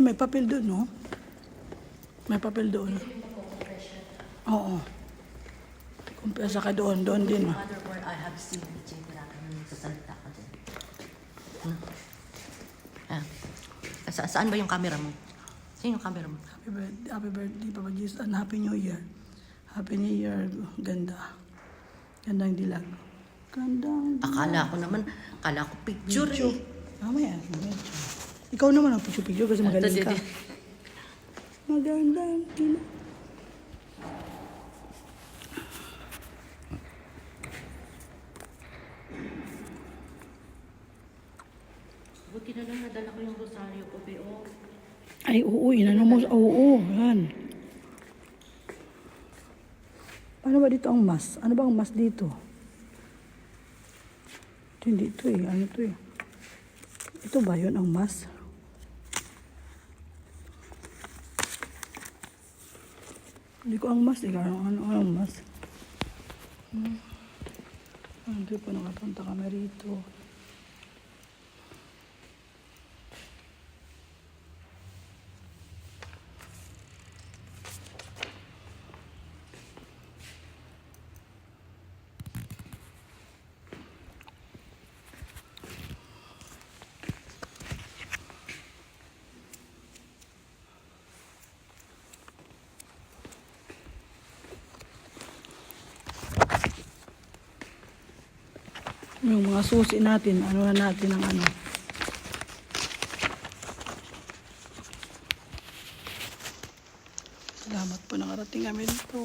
Ay, may papel doon, no? May papel doon. Oo. Kumpesa ka doon din. No? Motherboard, I have seen the chain na nagsasalita ka din. Saan ba yung camera mo? Saan yung camera mo? Happy birthday, Papa Jesus, and Happy New Year. Happy New Year. Ganda. Gandang dilag. Gandang dilag. Akala ko picture eh. Mamaya, medyo. Ikaw naman ang picture kasi magaling ka. Magandang dilag. Buti na lang nadala ko yung rosaryo ko, B.O. Ay, oo, inano mo. Oo, yan. Paano ba dito ang mas? Ano ba ang mas dito? Ito, hindi ito eh. Ano ito eh? Ito ba yun ang mas? Hindi ko ang mas eh. Ano ang mas? Hindi pa nakapunta kami rito. Yung mga susi natin, ano na natin ang ano. Salamat po nakarating kami dito.